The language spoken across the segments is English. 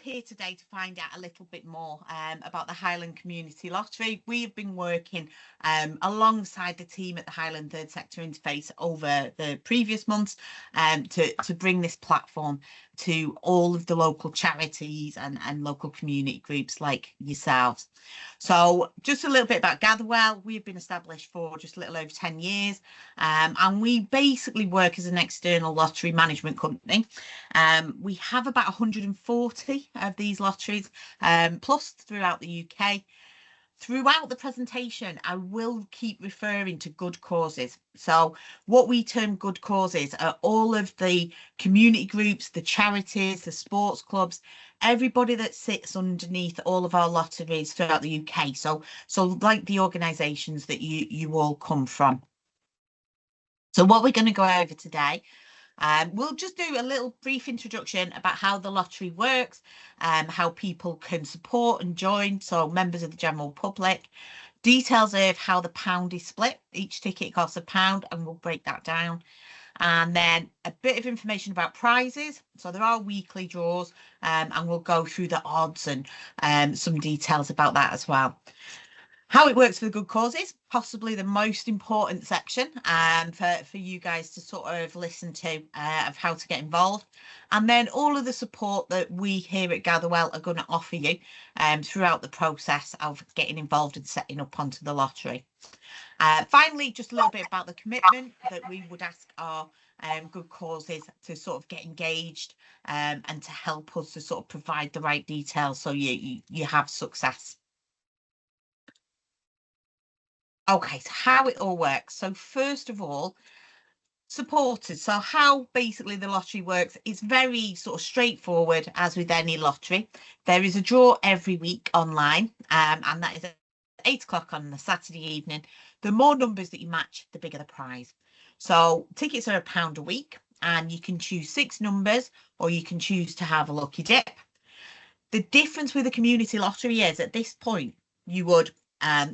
here today to find out a little bit more about the Highland Community Lottery. We have been working alongside the team at the Highland Third Sector Interface over the previous months to bring this platform to all of the local charities and local community groups like yourselves. So just a little bit about Gatherwell. We've been established for just a little over 10 years and we basically work as an external lottery management company. We have about 140 of these lotteries plus throughout the UK. Throughout the presentation, I will keep referring to good causes. So what we term good causes are all of the community groups, the charities, the sports clubs, everybody that sits underneath all of our lotteries throughout the UK. So like the organisations that you all come from. So what we're going to go over today, we'll just do a little brief introduction about how the lottery works, how people can support and join, so members of the general public, details of how the pound is split. Each ticket costs £1 and we'll break that down. And then a bit of information about prizes. So there are weekly draws and we'll go through the odds and some details about that as well. How it works for the good causes, possibly the most important section for you guys to sort of listen to of how to get involved. And then all of the support that we here at Gatherwell are going to offer you throughout the process of getting involved and setting up onto the lottery. Finally, just a little bit about the commitment that we would ask our good causes to sort of get engaged and to help us to sort of provide the right details so you have success. Okay, so how it all works. So first of all, supporters. So how basically the lottery works is very sort of straightforward as with any lottery. There is a draw every week online and that is at 8 o'clock on the Saturday evening. The more numbers that you match, the bigger the prize. So tickets are £1 a week and you can choose 6 numbers or you can choose to have a lucky dip. The difference with the community lottery is at this point, you would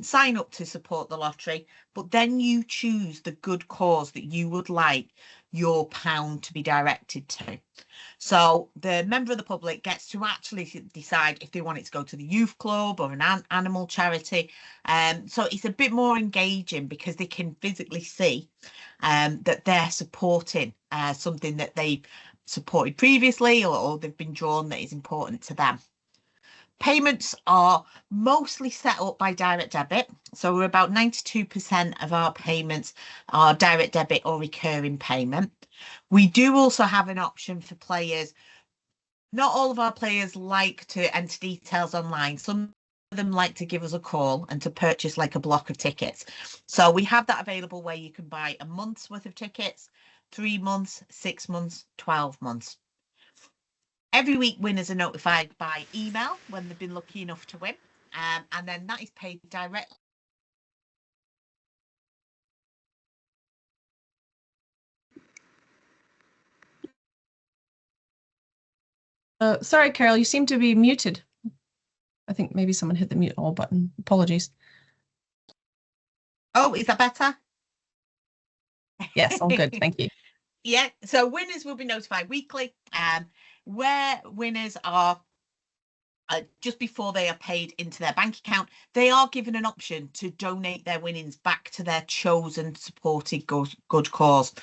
sign up to support the lottery, but then you choose the good cause that you would like your pound to be directed to. So the member of the public gets to actually decide if they want it to go to the youth club or an animal charity. So it's a bit more engaging because they can physically see that they're supporting something that they've supported previously or they've been drawn that is important to them. Payments are mostly set up by direct debit. So we're about 92% of our payments are direct debit or recurring payment. We do also have an option for players. Not all of our players like to enter details online. Some of them like to give us a call and to purchase like a block of tickets. So we have that available where you can buy a month's worth of tickets, 3 months, 6 months, 12 months. Every week, winners are notified by email when they've been lucky enough to win, and then that is paid directly. Sorry, Carol, you seem to be muted. I think maybe someone hit the mute all button. Apologies. Oh, is that better? Yes, all good. Thank you. Yeah, so winners will be notified weekly. Where winners are just before they are paid into their bank account, they are given an option to donate their winnings back to their chosen supported good cause.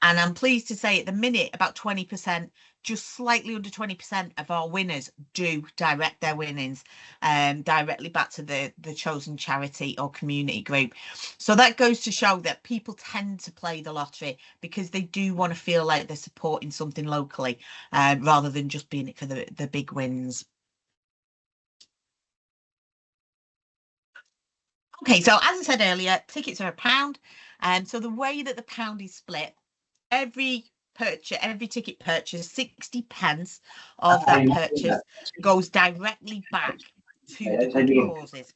And I'm pleased to say at the minute, about 20%, just slightly under 20% of our winners do direct their winnings directly back to the chosen charity or community group. So that goes to show that people tend to play the lottery because they do want to feel like they're supporting something locally rather than just being it for the big wins. Okay, so as I said earlier, tickets are £1. So the way that the pound is split, every ticket purchase, 60 pence of that purchase goes directly back to the good causes.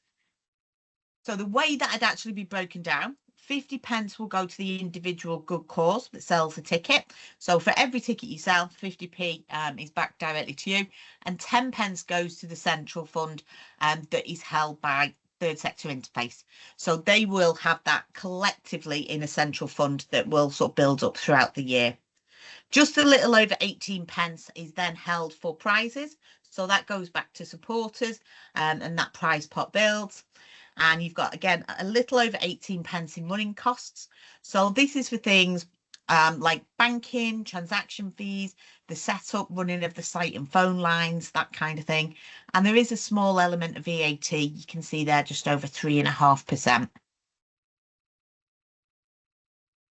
So the way that would actually be broken down, 50 pence will go to the individual good cause that sells the ticket. So for every ticket you sell, 50p is back directly to you, and 10 pence goes to the central fund that is held by Third Sector Interface. So they will have that collectively in a central fund that will sort of build up throughout the year. Just a little over 18 pence is then held for prizes. So that goes back to supporters, and that prize pot builds. And you've got, again, a little over 18 pence in running costs. So this is for things like banking, transaction fees, the setup, running of the site and phone lines, that kind of thing. And there is a small element of VAT. You can see there just over 3.5%.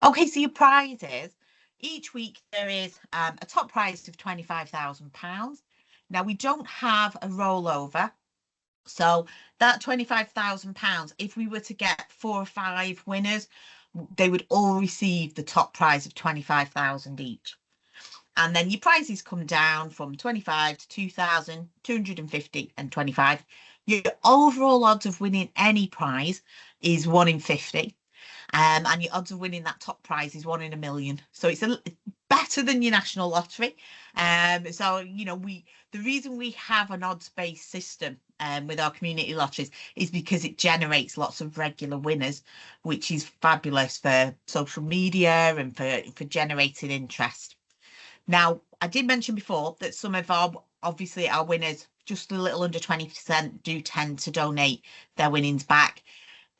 Okay, so your prizes. Each week there is a top prize of £25,000. Now, we don't have a rollover. So that £25,000, if we were to get 4 or 5 winners, they would all receive the top prize of 25,000 each. And then your prizes come down from 25 to 2,000, 250 and 25. Your overall odds of winning any prize is 1 in 50. And your odds of winning that top prize is 1 in a million. So it's better than your national lottery. So, you know, the reason we have an odds-based system with our community lotteries is because it generates lots of regular winners, which is fabulous for social media and for generating interest. Now, I did mention before that some of obviously our winners, just a little under 20%, do tend to donate their winnings back.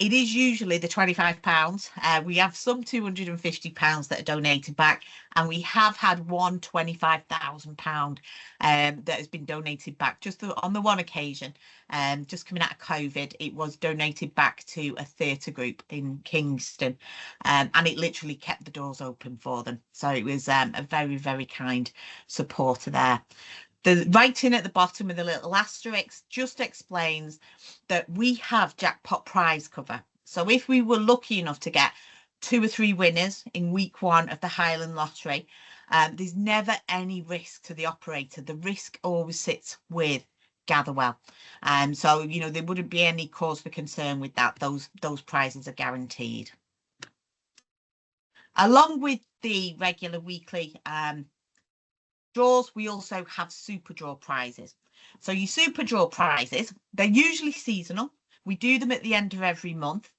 It is usually the £25. We have some £250 that are donated back, and we have had one £25,000 that has been donated back just on the one occasion. Just coming out of COVID, it was donated back to a theatre group in Kingston, and it literally kept the doors open for them. So it was a very, very kind supporter there. The writing at the bottom with a little asterisk just explains that we have jackpot prize cover. So if we were lucky enough to get 2 or 3 winners in week 1 of the Highland Lottery, there's never any risk to the operator. The risk always sits with Gatherwell. So, you know, there wouldn't be any cause for concern with that. Those prizes are guaranteed. Along with the regular weekly draws, we also have super draw prizes. So your super draw prizes, they're usually seasonal. We do them at the end of every month,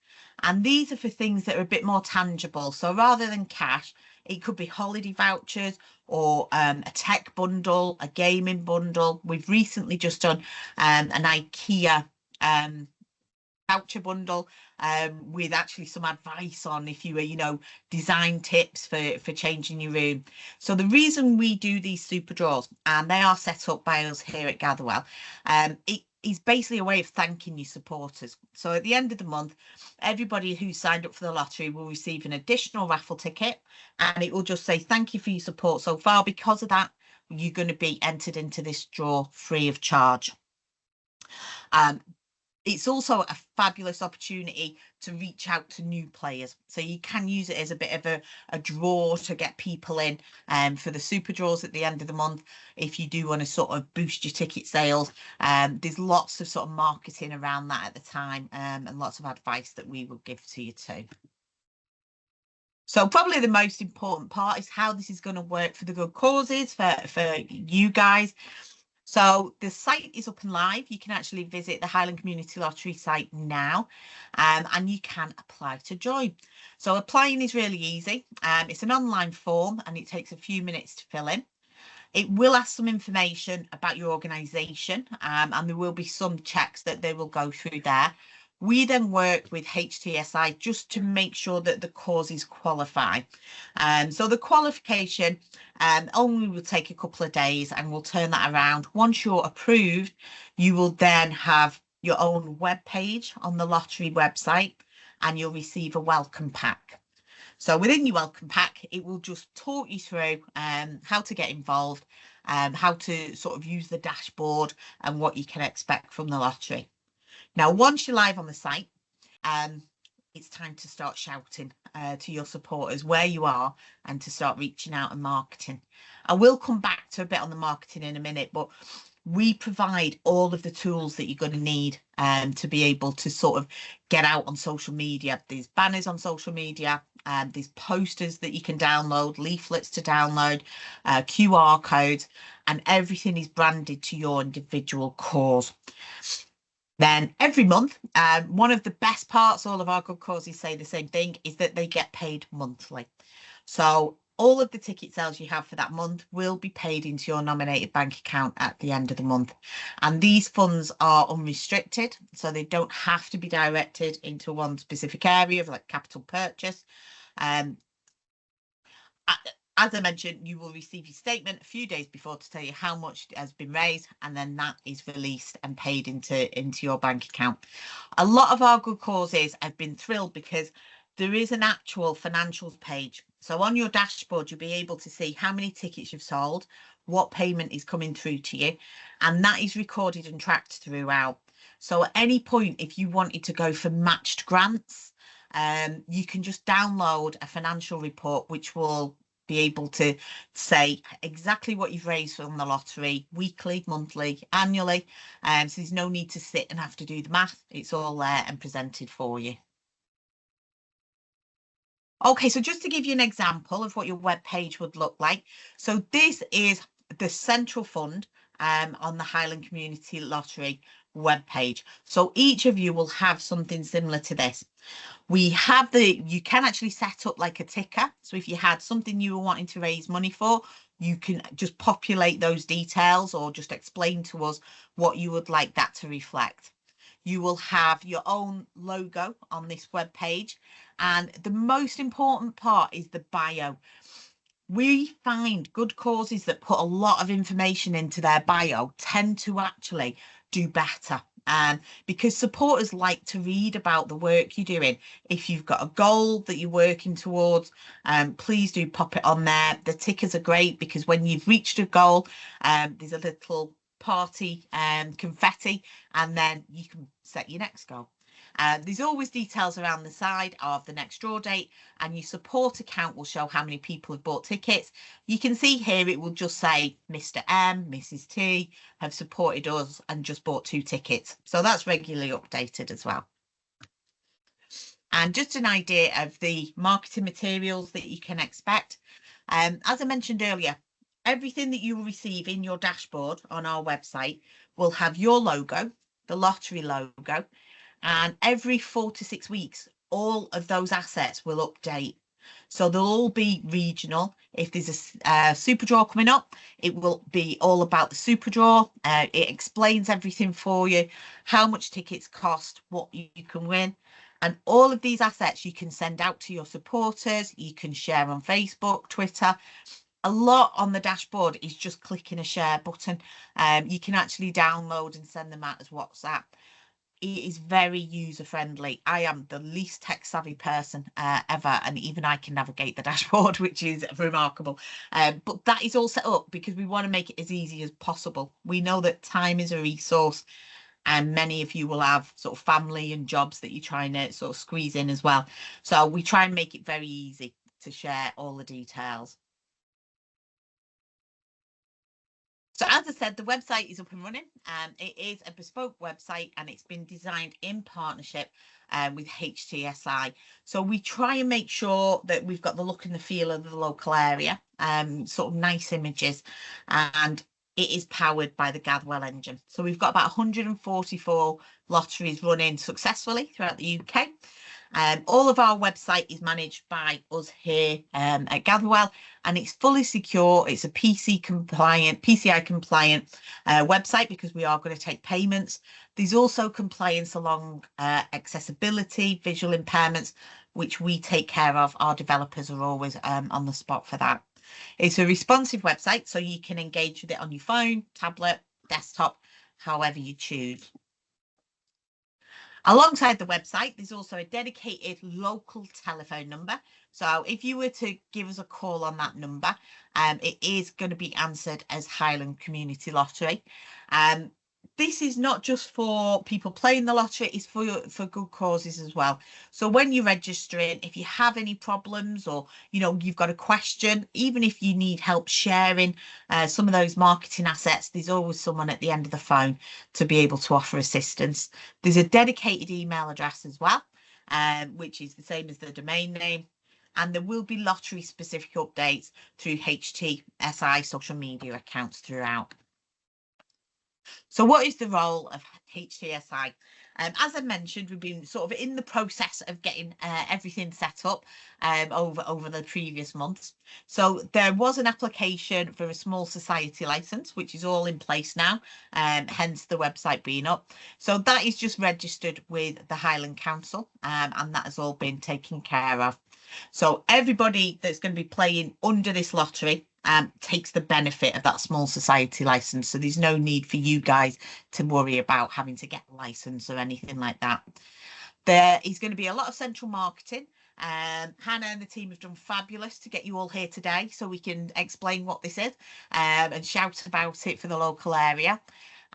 and these are for things that are a bit more tangible. So rather than cash, it could be holiday vouchers or a tech bundle, a gaming bundle. We've recently just done an IKEA voucher bundle with actually some advice on if you were, you know, design tips for changing your room. So the reason we do these super draws, and they are set up by us here at Gatherwell, it is basically a way of thanking your supporters. So at the end of the month, everybody who signed up for the lottery will receive an additional raffle ticket, and it will just say thank you for your support so far. Because of that, you're going to be entered into this draw free of charge. It's also a fabulous opportunity to reach out to new players. So you can use it as a bit of a draw to get people in for the super draws at the end of the month. If you do want to sort of boost your ticket sales, there's lots of sort of marketing around that at the time, and lots of advice that we will give to you too. So probably the most important part is how this is going to work for the good causes for you guys. So the site is up and live. You can actually visit the Highland Community Lottery site now, and you can apply to join. So applying is really easy. It's an online form and it takes a few minutes to fill in. It will ask some information about your organisation, and there will be some checks that they will go through there. We then work with HTSI just to make sure that the causes qualify. So the qualification only will take a couple of days, and we'll turn that around. Once you're approved, you will then have your own web page on the lottery website, and you'll receive a welcome pack. So within your welcome pack, it will just talk you through how to get involved, how to sort of use the dashboard and what you can expect from the lottery. Now, once you're live on the site, it's time to start shouting to your supporters where you are and to start reaching out and marketing. I will come back to a bit on the marketing in a minute, but we provide all of the tools that you're going to need to be able to sort of get out on social media. There's banners on social media, there's posters that you can download, leaflets to download, QR codes, and everything is branded to your individual cause. Then every month, one of the best parts, all of our good causes say the same thing, is that they get paid monthly. So all of the ticket sales you have for that month will be paid into your nominated bank account at the end of the month. And these funds are unrestricted, so they don't have to be directed into one specific area, like capital purchase. As I mentioned, you will receive your statement a few days before to tell you how much has been raised, and then that is released and paid into your bank account. A lot of our good causes have been thrilled because there is an actual financials page. So on your dashboard, you'll be able to see how many tickets you've sold, what payment is coming through to you, and that is recorded and tracked throughout. So at any point, if you wanted to go for matched grants, you can just download a financial report, which will be able to say exactly what you've raised from the lottery, weekly, monthly, annually. So there's no need to sit and have to do the math. It's all there and presented for you. Okay, so just to give you an example of what your web page would look like. So this is the central fund on the Highland Community Lottery web page. So each of you will have something similar to this. We have you can actually set up like a ticker. So if you had something you were wanting to raise money for, you can just populate those details or just explain to us what you would like that to reflect. You will have your own logo on this web page. And the most important part is the bio. We find good causes that put a lot of information into their bio tend to actually do better. Because supporters like to read about the work you're doing. If you've got a goal that you're working towards, please do pop it on there. The tickers are great because when you've reached a goal, there's a little party confetti, and then you can set your next goal. There's always details around the side of the next draw date, and your support account will show how many people have bought tickets. You can see here it will just say Mr. M, Mrs. T have supported us and just bought 2 tickets. So that's regularly updated as well. And just an idea of the marketing materials that you can expect. As I mentioned earlier, everything that you will receive in your dashboard on our website will have your logo, the lottery logo, and every 4 to 6 weeks, all of those assets will update. So they'll all be regional. If there's a super draw coming up, it will be all about the super draw. It explains everything for you, how much tickets cost, what you can win. And all of these assets you can send out to your supporters. You can share on Facebook, Twitter. A lot on the dashboard is just clicking a share button. You can actually download and send them out as WhatsApp. It is very user friendly. I am the least tech savvy person ever, and even I can navigate the dashboard, which is remarkable. But that is all set up because we want to make it as easy as possible. We know that time is a resource, and many of you will have sort of family and jobs that you're trying to sort of squeeze in as well. So we try and make it very easy to share all the details. So as I said, the website is up and running. It is a bespoke website, and it's been designed in partnership with HTSI. So we try and make sure that we've got the look and the feel of the local area, sort of nice images, and it is powered by the Gatherwell engine. So we've got about 144 lotteries running successfully throughout the UK. All of our website is managed by us here at Gatherwell, and it's fully secure. It's a PCI compliant website because we are going to take payments. There's also compliance along accessibility, visual impairments, which we take care of. Our developers are always on the spot for that. It's a responsive website, so you can engage with it on your phone, tablet, desktop, however you choose. Alongside the website, there's also a dedicated local telephone number. So if you were to give us a call on that number, it is going to be answered as Highland Community Lottery. This is not just for people playing the lottery, it's for good causes as well. So when you're registering, if you have any problems or, you know, you've got a question, even if you need help sharing some of those marketing assets, there's always someone at the end of the phone to be able to offer assistance. There's a dedicated email address as well, which is the same as the domain name. And there will be lottery specific updates through HTSI social media accounts throughout. So what is the role of HCSI. As I mentioned, we've been sort of in the process of getting everything set up over the previous months. So there was an application for a small society license, which is all in place now, hence the website being up. So that is just registered with the Highland Council, and that has all been taken care of. So everybody that's going to be playing under this lottery takes the benefit of that small society license. So there's no need for you guys to worry about having to get a license or anything like that. There is going to be a lot of central marketing. Hannah and the team have done fabulous to get you all here today so we can explain what this is and shout about it for the local area.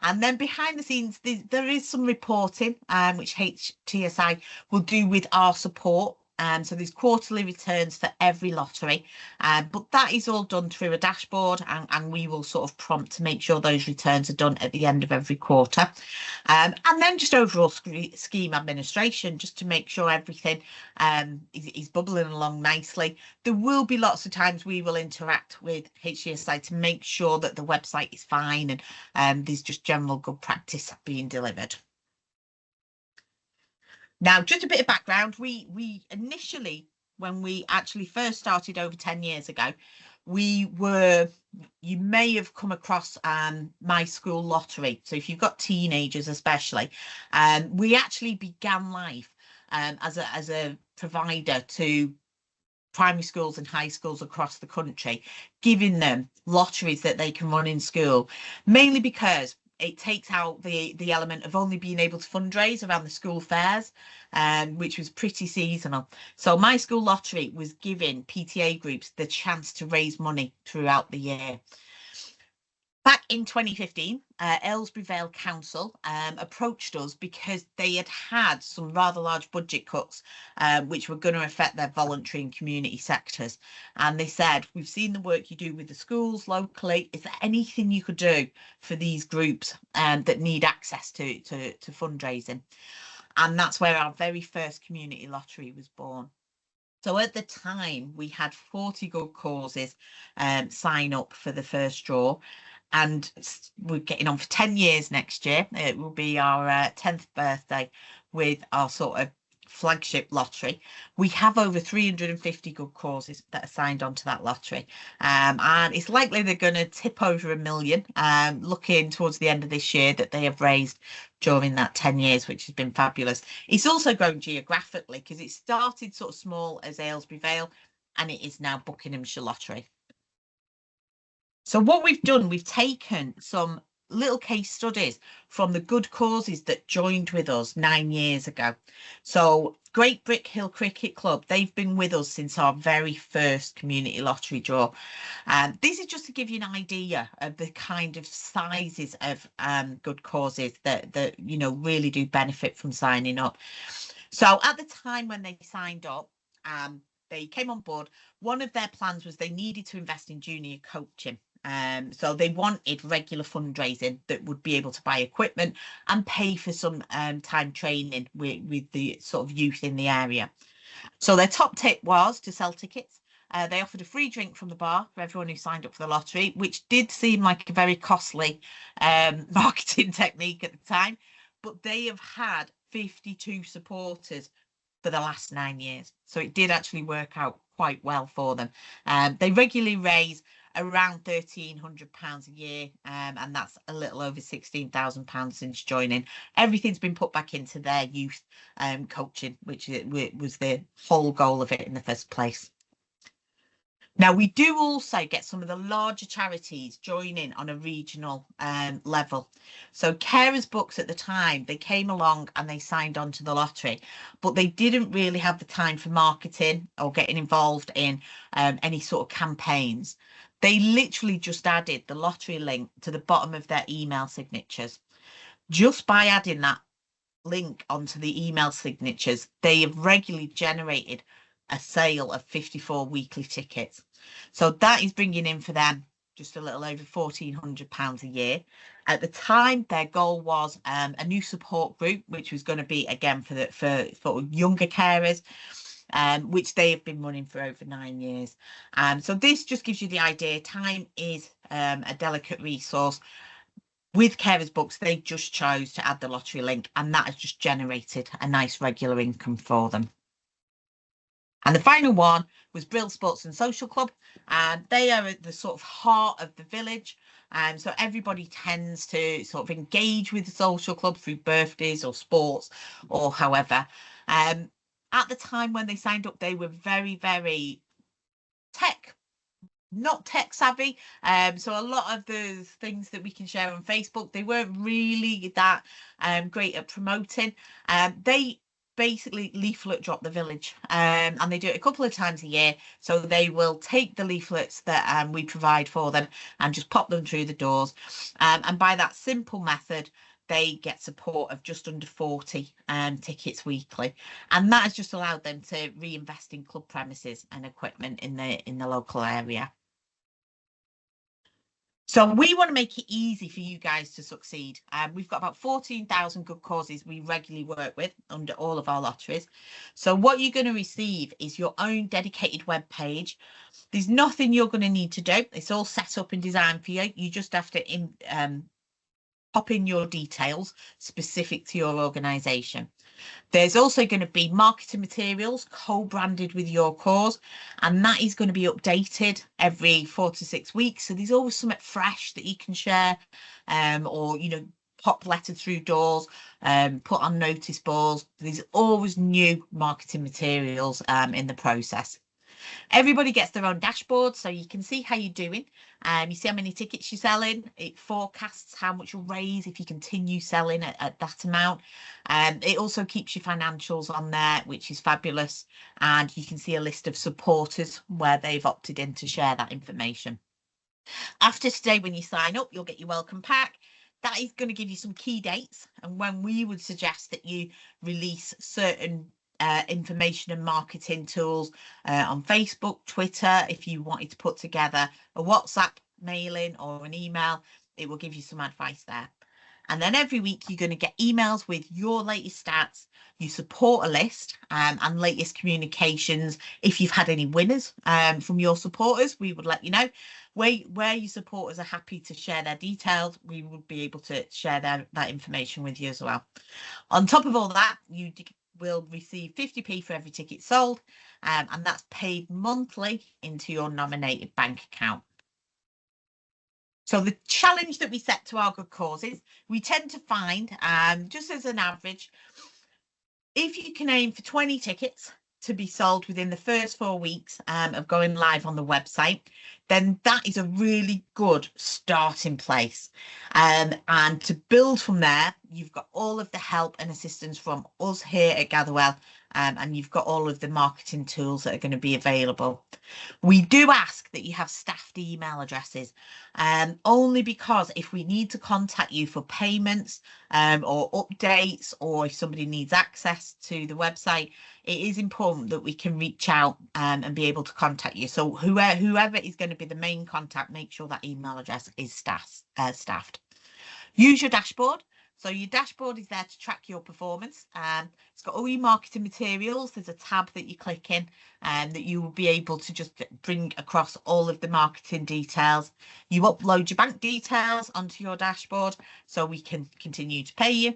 And then behind the scenes, there is some reporting which HTSI will do with our support. So there's quarterly returns for every lottery, but that is all done through a dashboard, and we will sort of prompt to make sure those returns are done at the end of every quarter. And then just overall scheme administration, just to make sure everything is bubbling along nicely. There will be lots of times we will interact with HCSI to make sure that the website is fine and there's just general good practice being delivered. Now, just a bit of background, we initially, when we actually first started over 10 years ago, you may have come across My School Lottery. So if you've got teenagers especially, we actually began life as a provider to primary schools and high schools across the country, giving them lotteries that they can run in school, mainly because it takes out the element of only being able to fundraise around the school fairs, which was pretty seasonal. So My School Lottery was giving PTA groups the chance to raise money throughout the year. Back in 2015, Aylesbury Vale Council approached us because they had some rather large budget cuts, which were going to affect their voluntary and community sectors. And they said, we've seen the work you do with the schools locally. Is there anything you could do for these groups that need access to fundraising? And that's where our very first community lottery was born. So at the time, we had 40 good causes sign up for the first draw. And we're getting on for 10 years next year. It will be our 10th birthday with our sort of flagship lottery. We have over 350 good causes that are signed onto that lottery. And it's likely they're going to tip over 1 million, looking towards the end of this year that they have raised during that 10 years, which has been fabulous. It's also grown geographically because it started sort of small as Aylesbury Vale and it is now Buckinghamshire Lottery. So what we've done, we've taken some little case studies from the good causes that joined with us 9 years ago. So Great Brick Hill Cricket Club, they've been with us since our very first community lottery draw. This is just to give you an idea of the kind of sizes of good causes that you know really do benefit from signing up. So at the time when they signed up, they came on board. One of their plans was they needed to invest in junior coaching. So they wanted regular fundraising that would be able to buy equipment and pay for some time training with the sort of youth in the area. So their top tip was to sell tickets. They offered a free drink from the bar for everyone who signed up for the lottery, which did seem like a very costly marketing technique at the time. But they have had 52 supporters for the last 9 years. So it did actually work out quite well for them. They regularly raise around £1,300 a year, and that's a little over £16,000 since joining. Everything's been put back into their youth coaching, which was the whole goal of it in the first place. Now, we do also get some of the larger charities joining on a regional level. So Carers Books at the time, they came along and they signed on to the lottery, but they didn't really have the time for marketing or getting involved in any sort of campaigns. They literally just added the lottery link to the bottom of their email signatures. Just by adding that link onto the email signatures, they have regularly generated a sale of 54 weekly tickets. So that is bringing in for them just a little over £1,400 a year. At the time, their goal was a new support group, which was going to be again for younger carers, which they have been running for over 9 years. So this just gives you the idea. Time is a delicate resource. With Carers Books, they just chose to add the lottery link, and that has just generated a nice regular income for them. And the final one was Brill Sports and Social Club, and they are at the sort of heart of the village. So everybody tends to sort of engage with the social club through birthdays or sports or however. At the time when they signed up, they were very, very not tech savvy. So a lot of the things that we can share on Facebook, they weren't really that great at promoting. They basically leaflet drop the village, and they do it a couple of times a year. So they will take the leaflets that we provide for them and just pop them through the doors. And by that simple method, they get support of just under 40 tickets weekly, and that has just allowed them to reinvest in club premises and equipment in the local area. So we want to make it easy for you guys to succeed. We've got about 14,000 good causes we regularly work with under all of our lotteries. So what you're going to receive is your own dedicated web page. There's nothing you're going to need to do. It's all set up and designed for you. You just have to pop in your details specific to your organisation. There's also going to be marketing materials co-branded with your cause, and that is going to be updated every 4 to 6 weeks. So there's always something fresh that you can share, or pop lettered through doors, put on notice boards. There's always new marketing materials in the process. Everybody gets their own dashboard, so you can see how you're doing. You see how many tickets you're selling. It forecasts how much you'll raise if you continue selling at that amount. It also keeps your financials on there, which is fabulous. And you can see a list of supporters where they've opted in to share that information. After today, when you sign up, you'll get your welcome pack. That is going to give you some key dates and when we would suggest that you release certain information and marketing tools on Facebook, Twitter. If you wanted to put together a WhatsApp mailing or an email, it will give you some advice there. And then every week you're going to get emails with your latest stats, your supporter list, and latest communications. If you've had any winners from your supporters, we would let you know. Where your supporters are happy to share their details, we would be able to share that information with you as well. On top of all that, you will receive 50p for every ticket sold, and that's paid monthly into your nominated bank account. So the challenge that we set to our good causes, we tend to find, just as an average, if you can aim for 20 tickets to be sold within the first 4 weeks of going live on the website, then that is a really good starting place. And to build from there, you've got all of the help and assistance from us here at Gatherwell, and you've got all of the marketing tools that are going to be available. We do ask that you have staffed email addresses, only because if we need to contact you for payments or updates, or if somebody needs access to the website, it is important that we can reach out and be able to contact you. So whoever is going to be the main contact, make sure that email address is staffed. Use your dashboard. So your dashboard is there to track your performance. It's got all your marketing materials. There's a tab that you click in and that you will be able to just bring across all of the marketing details. You upload your bank details onto your dashboard so we can continue to pay you.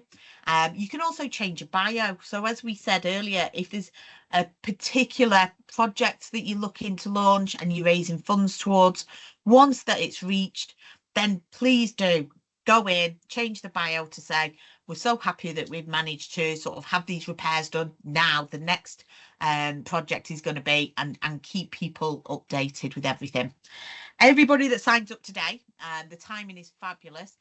You can also change your bio. So as we said earlier, if there's a particular project that you're looking to launch and you're raising funds towards, once that it's reached, then please do go in, change the bio to say, we're so happy that we've managed to sort of have these repairs done. Now the next project is going to be, and keep people updated with everything. Everybody that signs up today, the timing is fabulous.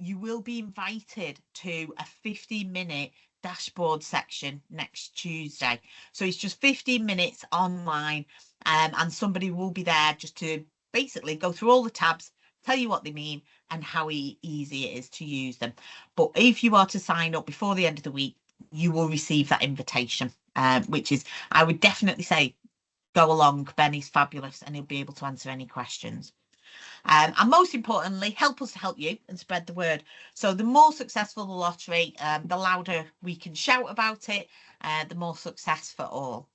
You will be invited to a 15-minute dashboard section next Tuesday. So it's just 15 minutes online, and somebody will be there just to basically go through all the tabs, tell you what they mean and how easy it is to use them. But if you are to sign up before the end of the week, you will receive that invitation, which is, I would definitely say, go along. Benny's fabulous and he'll be able to answer any questions. And most importantly, help us to help you and spread the word. So the more successful the lottery, the louder we can shout about it, the more success for all.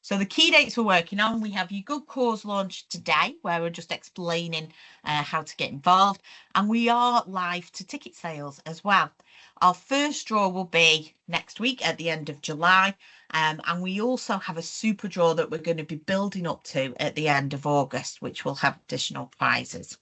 So the key dates we're working on, we have your Good Cause launch today, where we're just explaining how to get involved. And we are live to ticket sales as well. Our first draw will be next week at the end of July. And we also have a super draw that we're going to be building up to at the end of August, which will have additional prizes.